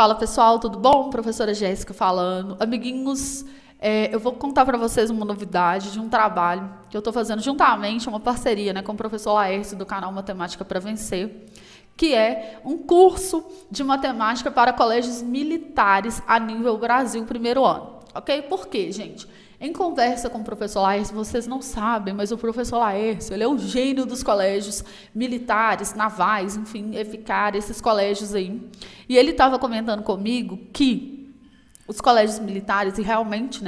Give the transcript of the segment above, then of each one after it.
Fala pessoal, tudo bom? Professora Jéssica falando. Amiguinhos, eu vou contar para vocês uma novidade de um trabalho que eu estou fazendo juntamente, uma parceria, com o professor Laércio do canal Matemática para Vencer, que é um curso de matemática para colégios militares a nível Brasil, primeiro ano. Ok? Por quê, gente? Em conversa com o professor Laércio, vocês não sabem, mas o professor Laércio, ele é o gênio dos colégios militares, navais, enfim, EFICAR, esses colégios aí. E ele estava comentando comigo que os colégios militares, e realmente,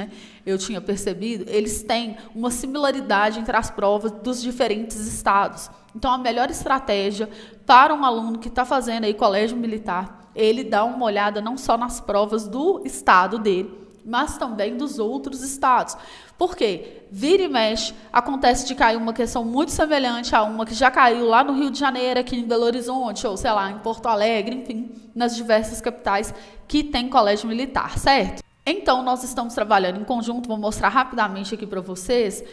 eu tinha percebido, eles têm uma similaridade entre as provas dos diferentes estados. Então, a melhor estratégia para um aluno que está fazendo aí colégio militar, ele dá uma olhada não só nas provas do estado dele, mas também dos outros estados. Por quê? Vira e mexe, acontece de cair uma questão muito semelhante a uma que já caiu lá no Rio de Janeiro, aqui em Belo Horizonte, ou sei lá, em Porto Alegre, enfim, nas diversas capitais que tem colégio militar, certo? Então, nós estamos trabalhando em conjunto, vou mostrar rapidamente aqui para vocês,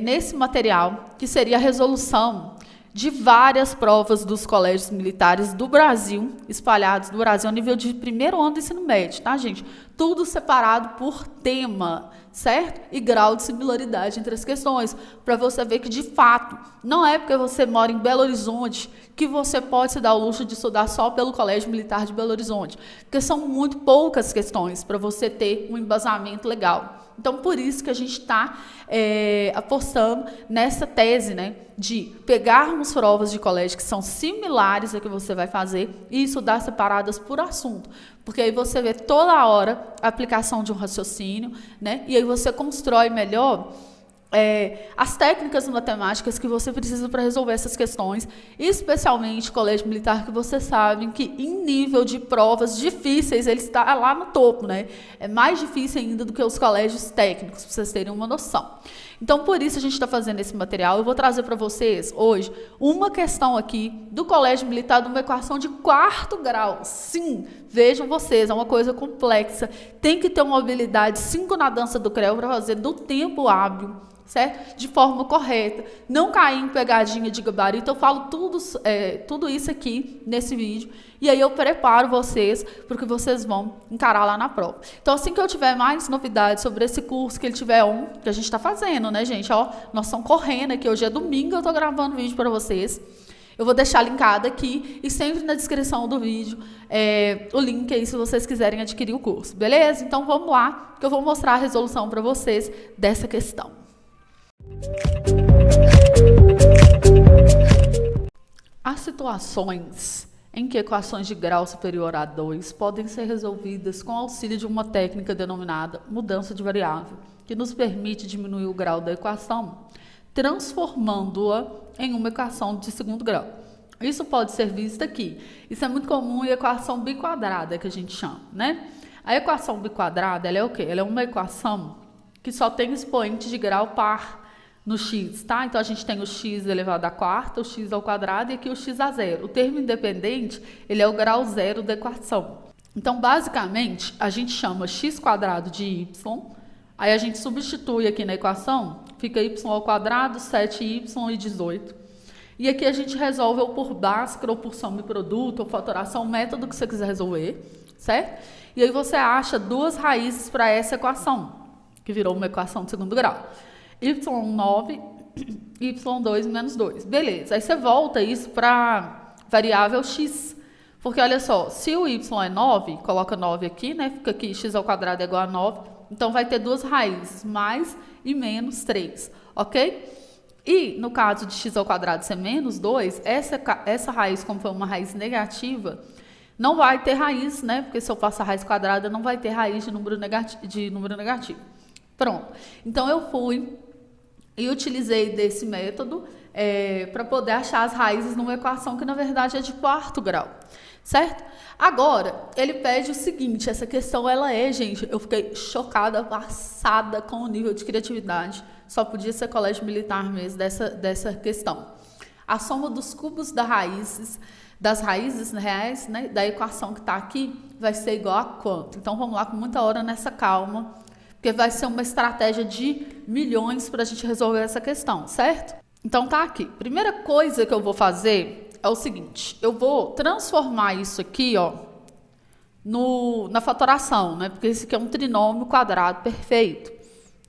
nesse material, que seria a resolução de várias provas dos colégios militares do Brasil, espalhados do Brasil, a nível de primeiro ano do ensino médio, tá, gente? Tudo separado por tema, certo? E grau de similaridade entre as questões, para você ver que, de fato, não é porque você mora em Belo Horizonte que você pode se dar o luxo de estudar só pelo Colégio Militar de Belo Horizonte, porque são muito poucas questões para você ter um embasamento legal. Então, por isso que a gente está apostando nessa tese, de pegarmos provas de colégio que são similares a que você vai fazer e estudar separadas por assunto. Porque aí você vê toda hora a aplicação de um raciocínio, e aí você constrói melhor as técnicas matemáticas que você precisa para resolver essas questões, especialmente colégio militar, que vocês sabem que em nível de provas difíceis ele está lá no topo, É mais difícil ainda do que os colégios técnicos, para vocês terem uma noção. Então, por isso a gente está fazendo esse material. Eu vou trazer para vocês hoje uma questão aqui do colégio militar, de uma equação de 4º grau. Sim, vejam vocês, é uma coisa complexa. Tem que ter uma habilidade 5 na dança do CREO para fazer do tempo hábil, certo? De forma correta, não cair em pegadinha de gabarito. Eu falo tudo isso aqui nesse vídeo, e aí eu preparo vocês para o que vocês vão encarar lá na prova. Então, assim que eu tiver mais novidades sobre esse curso, que ele tiver que a gente está fazendo, gente? Ó, nós estamos correndo aqui, hoje é domingo, eu estou gravando vídeo para vocês. Eu vou deixar linkado aqui e sempre na descrição do vídeo o link aí se vocês quiserem adquirir o curso, beleza? Então, vamos lá, que eu vou mostrar a resolução para vocês dessa questão. Há situações em que equações de grau superior a 2 podem ser resolvidas com auxílio de uma técnica denominada mudança de variável, que nos permite diminuir o grau da equação, transformando-a em uma equação de 2º grau. Isso pode ser visto aqui. Isso é muito comum em equação biquadrada, que a gente chama, A equação biquadrada, ela é o quê? Ela é uma equação que só tem expoente de grau par no x, tá? Então, a gente tem o x elevado à quarta, o x ao quadrado e aqui o x a zero. O termo independente, ele é o grau zero da equação. Então, basicamente, a gente chama x quadrado de y, aí a gente substitui aqui na equação, fica y ao quadrado, 7y e 18. E aqui a gente resolve ou por Bhaskara, ou por soma e produto, ou fatoração, o método que você quiser resolver, certo? E aí você acha duas raízes para essa equação, que virou uma equação de 2º grau. y9, y2 menos 2. Beleza, aí você volta isso para variável x. Porque, olha só, se o y é 9, coloca 9 aqui, Fica aqui, x ao quadrado é igual a 9. Então, vai ter duas raízes, mais e menos 3, ok? E, no caso de x ao quadrado ser menos 2, essa raiz, como foi uma raiz negativa, não vai ter raiz, Porque se eu faço a raiz quadrada, não vai ter raiz de número negativo. Pronto. Então, eu fui e utilizei desse método para poder achar as raízes numa equação que, na verdade, é de 4º grau, certo? Agora, ele pede o seguinte, essa questão, gente, eu fiquei chocada, passada com o nível de criatividade, só podia ser colégio militar mesmo dessa questão. A soma dos cubos das raízes reais, da equação que está aqui, vai ser igual a quanto? Então, vamos lá com muita hora nessa calma, porque vai ser uma estratégia de milhões para a gente resolver essa questão, certo? Então, tá aqui. Primeira coisa que eu vou fazer é o seguinte, eu vou transformar isso aqui, na fatoração, né? Porque esse aqui é um trinômio quadrado perfeito.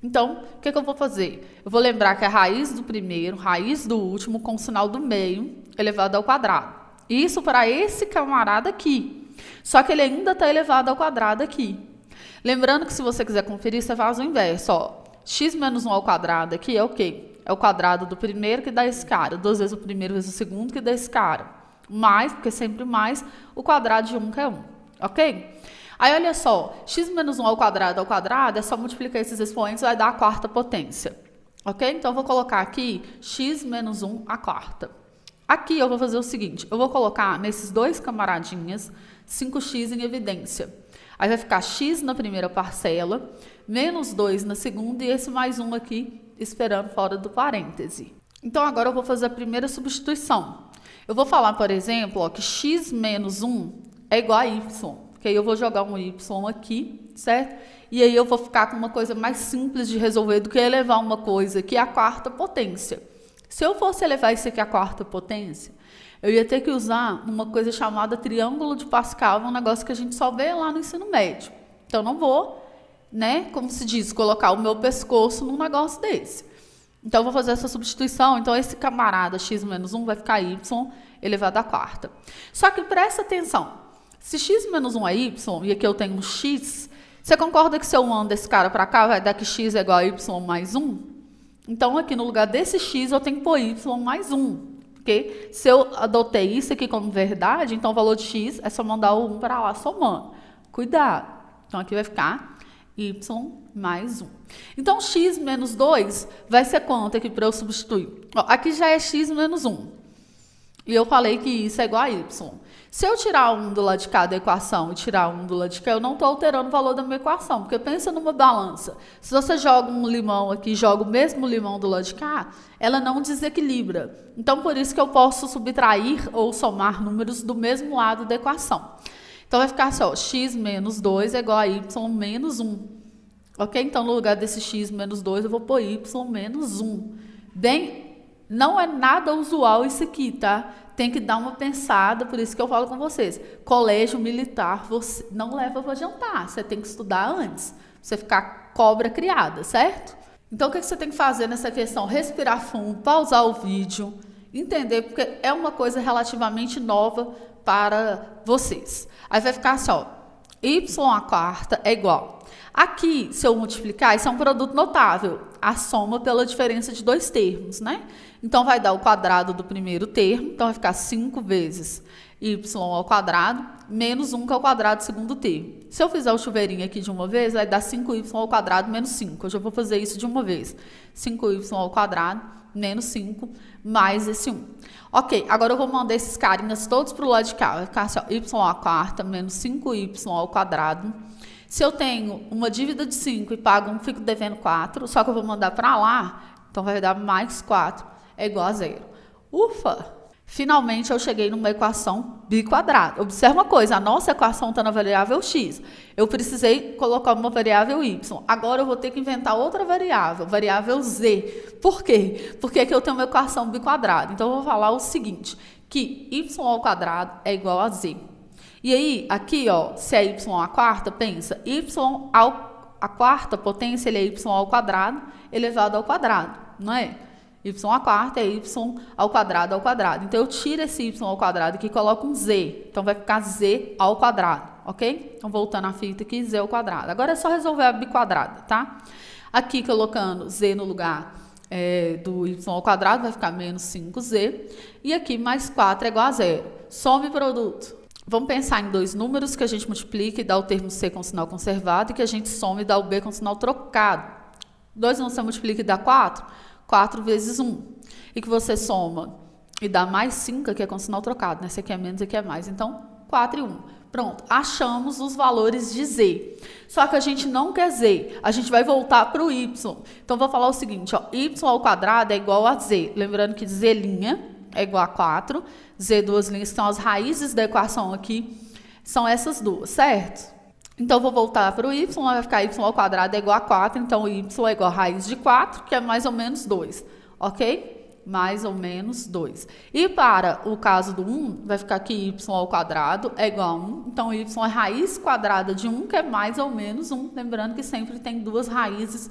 Então, o que eu vou fazer? Eu vou lembrar que a raiz do primeiro, raiz do último, com o sinal do meio, elevado ao quadrado. Isso para esse camarada aqui. Só que ele ainda está elevado ao quadrado aqui. Lembrando que se você quiser conferir, você faz o inverso. Ó. X menos 1 ao quadrado aqui é o quê? É o quadrado do primeiro que dá esse cara. 2 vezes o primeiro vezes o segundo que dá esse cara. Mais, porque sempre mais, o quadrado de 1 que é 1. Ok? Aí, olha só. X menos 1 ao quadrado é só multiplicar esses expoentes e vai dar a quarta potência. Ok? Então, eu vou colocar aqui x menos 1 à quarta. Aqui eu vou fazer o seguinte. Eu vou colocar nesses dois camaradinhas 5x em evidência. Aí vai ficar x na primeira parcela, menos 2 na segunda e esse mais 1 aqui esperando fora do parêntese. Então, agora eu vou fazer a primeira substituição. Eu vou falar, por exemplo, ó, que x menos 1 é igual a y. Que aí eu vou jogar um y aqui, certo? E aí eu vou ficar com uma coisa mais simples de resolver do que elevar uma coisa aqui à quarta potência. Se eu fosse elevar isso aqui à quarta potência, eu ia ter que usar uma coisa chamada triângulo de Pascal, um negócio que a gente só vê lá no ensino médio. Então, não vou, né, como se diz, colocar o meu pescoço num negócio desse. Então, eu vou fazer essa substituição. Então, esse camarada x menos 1 vai ficar y elevado à quarta. Só que presta atenção. Se x menos 1 é y, e aqui eu tenho um x, você concorda que se eu mando esse cara para cá, vai dar que x é igual a y mais 1? Então, aqui no lugar desse x, eu tenho que pôr y mais 1. Porque se eu adotei isso aqui como verdade, então o valor de x é só mandar o 1 para lá somando. Cuidado. Então, aqui vai ficar y mais 1. Então, x menos 2 vai ser quanto aqui para eu substituir? Ó, aqui já é x menos 1. E eu falei que isso é igual a y. Se eu tirar 1 do lado de cá da equação e tirar 1 do lado de cá, eu não estou alterando o valor da minha equação. Porque pensa numa balança. Se você joga um limão aqui e joga o mesmo limão do lado de cá, ela não desequilibra. Então, por isso que eu posso subtrair ou somar números do mesmo lado da equação. Então, vai ficar assim, ó, x menos 2 é igual a y menos 1. Ok? Então, no lugar desse x menos 2, eu vou pôr y menos 1. Bem, não é nada usual isso aqui, tá? Tem que dar uma pensada, por isso que eu falo com vocês. Colégio militar, você não leva para jantar, você tem que estudar antes, pra você ficar cobra criada, certo? Então, o que você tem que fazer nessa questão? Respirar fundo, pausar o vídeo, entender, porque é uma coisa relativamente nova para vocês. Aí vai ficar assim, ó, y à quarta é igual. Aqui, se eu multiplicar, isso é um produto notável, a soma pela diferença de dois termos, né? Então, vai dar o quadrado do primeiro termo, então vai ficar 5 vezes y ao quadrado, menos 1, que é o quadrado do segundo termo. Se eu fizer o chuveirinho aqui de uma vez, vai dar 5y ao quadrado menos 5. Eu já vou fazer isso de uma vez. 5y ao quadrado menos 5, mais esse 1. Ok, agora eu vou mandar esses carinhas todos para o lado de cá. Vai ficar assim, ó, y à quarta menos 5y ao quadrado. Se eu tenho uma dívida de 5 e pago 1, fico devendo 4, só que eu vou mandar para lá, então vai dar mais 4, é igual a 0. Ufa! Finalmente eu cheguei numa equação biquadrada. Observa uma coisa, a nossa equação está na variável x. Eu precisei colocar uma variável y. Agora eu vou ter que inventar outra variável z. Por quê? Porque aqui eu tenho uma equação biquadrada. Então eu vou falar o seguinte, que y ao quadrado é igual a z. E aí, aqui, ó, se é y à quarta, pensa, a quarta potência, ele é y ao quadrado elevado ao quadrado, não é? Y à quarta é y ao quadrado. Então, eu tiro esse y ao quadrado aqui e coloco um z. Então, vai ficar z ao quadrado, ok? Então, voltando a fita aqui, z ao quadrado. Agora é só resolver a biquadrada, tá? Aqui, colocando z no lugar do y ao quadrado, vai ficar menos 5z. E aqui, mais 4 é igual a 0. Some produto. Vamos pensar em dois números que a gente multiplica e dá o termo c com sinal conservado e que a gente soma e dá o b com sinal trocado. 2 não se multiplica e dá 4. 4 vezes 1. E que você soma e dá mais 5, que é com sinal trocado, né? Esse aqui é menos, esse aqui é mais. Então, 4 e 1. Pronto, achamos os valores de z. Só que a gente não quer z, a gente vai voltar para o y. Então, vou falar o seguinte, ó, y ao quadrado é igual a z. Lembrando que z' é igual a 4. Z, duas linhas, que são as raízes da equação aqui, são essas duas, certo? Então, eu vou voltar para o y, vai ficar y ao quadrado é igual a 4, então y é igual a raiz de 4, que é mais ou menos 2, ok? mais ou menos 2. E para o caso do 1, vai ficar que y ao quadrado é igual a 1. Então, y é raiz quadrada de 1, que é mais ou menos 1. Lembrando que sempre tem duas raízes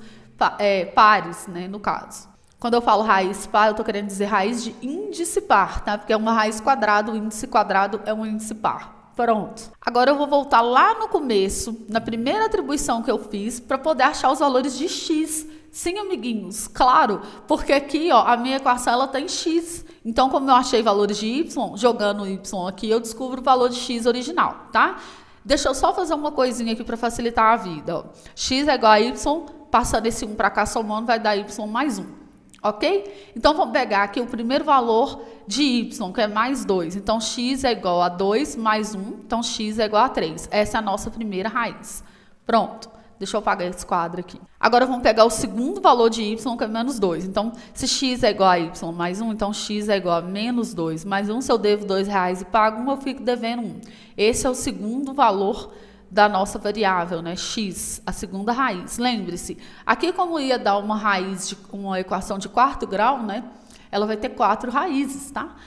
pares, né, no caso. Quando eu falo raiz par, eu estou querendo dizer raiz de índice par, tá? Porque é uma raiz quadrada, o índice quadrado é um índice par. Pronto. Agora eu vou voltar lá no começo, na primeira atribuição que eu fiz, para poder achar os valores de x. Sim, amiguinhos, claro, porque aqui, ó, a minha equação ela tem x. Então, como eu achei valores de y, jogando y aqui, eu descubro o valor de x original, tá? Deixa eu só fazer uma coisinha aqui para facilitar a vida. Ó. X é igual a y, passando esse 1 para cá, somando, vai dar y mais 1. Ok? Então, vamos pegar aqui o primeiro valor de y, que é mais 2. Então, x é igual a 2 mais 1. Então, x é igual a 3. Essa é a nossa primeira raiz. Pronto. Deixa eu apagar esse quadro aqui. Agora, vamos pegar o segundo valor de y, que é menos 2. Então, se x é igual a y mais 1, então x é igual a menos 2 mais 1. Se eu devo R$2 e pago 1, eu fico devendo 1. Esse é o segundo valor da nossa variável, né? X, a segunda raiz. Lembre-se, aqui como ia dar uma raiz de uma equação de quarto grau, né? Ela vai ter 4 raízes, tá?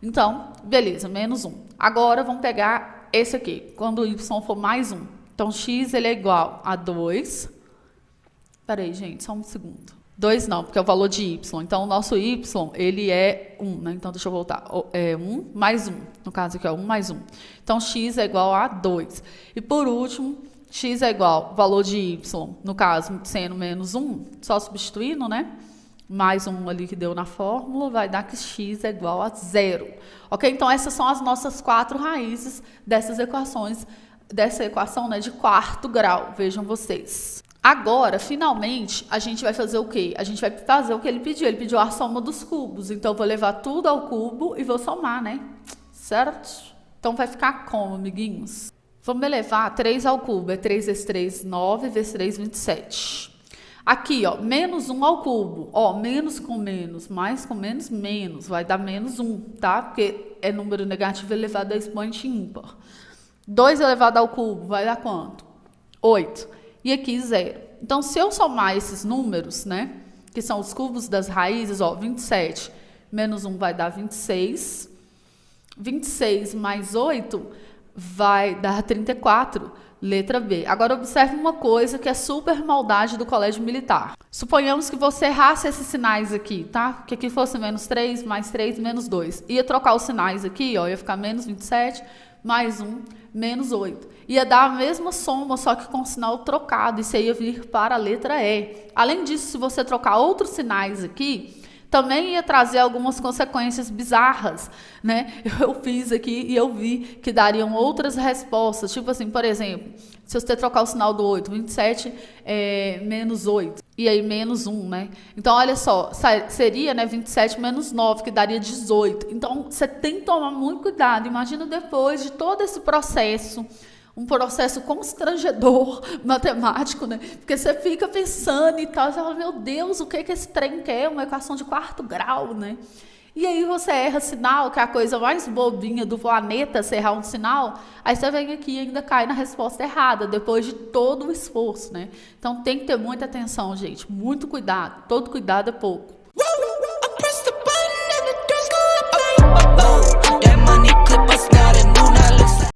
Então, beleza, menos 1. Agora, vamos pegar esse aqui, quando o y for mais 1. Então, x ele é igual a 2. Peraí, gente, só um segundo. 2 não, porque é o valor de y. Então, o nosso y, ele é 1, né? Então, deixa eu voltar. É 1 mais 1. No caso aqui, é 1 mais 1. Então, x é igual a 2. E, por último, x é igual ao valor de y, no caso, sendo menos 1, só substituindo, né? Mais 1 ali que deu na fórmula, vai dar que x é igual a 0. Ok? Então, essas são as nossas 4 raízes dessas equações, dessa equação, né, de quarto grau, vejam vocês. Agora, finalmente, a gente vai fazer o quê? A gente vai fazer o que ele pediu a soma dos cubos. Então, eu vou levar tudo ao cubo e vou somar, né? Certo? Então, vai ficar como, amiguinhos? Vamos elevar 3 ao cubo, é 3 vezes 3, 9, vezes 3, 27. Aqui, ó, menos 1 ao cubo, ó, menos com menos, mais com menos, menos, vai dar menos 1, tá? Porque é número negativo elevado a expoente ímpar. 2 elevado ao cubo vai dar quanto? 8. E aqui 0. Então, se eu somar esses números, né, que são os cubos das raízes, ó, 27 menos 1 vai dar 26. 26 mais 8 vai dar 34. Letra B. Agora, observe uma coisa que é super maldade do colégio militar. Suponhamos que você errasse esses sinais aqui, tá? Que aqui fosse menos 3, mais 3, menos 2. Ia trocar os sinais aqui, ó, ia ficar menos 27, mais 1, menos 8. Ia dar a mesma soma, só que com o sinal trocado. Isso ia vir para a letra E. Além disso, se você trocar outros sinais aqui, também ia trazer algumas consequências bizarras, né? Eu fiz aqui e eu vi que dariam outras respostas. Tipo assim, por exemplo, se você trocar o sinal do 8, 27 menos 8. E aí menos 1, né? Então, olha só, seria, né, 27 menos 9, que daria 18. Então, você tem que tomar muito cuidado. Imagina depois de todo esse processo, um processo constrangedor matemático, né? Porque você fica pensando e tal, você fala, meu Deus, o que esse trem quer? Uma equação de quarto grau, né? E aí você erra sinal, que é a coisa mais bobinha do planeta, você errar um sinal, aí você vem aqui e ainda cai na resposta errada, depois de todo o esforço, né? Então tem que ter muita atenção, gente, muito cuidado, todo cuidado é pouco.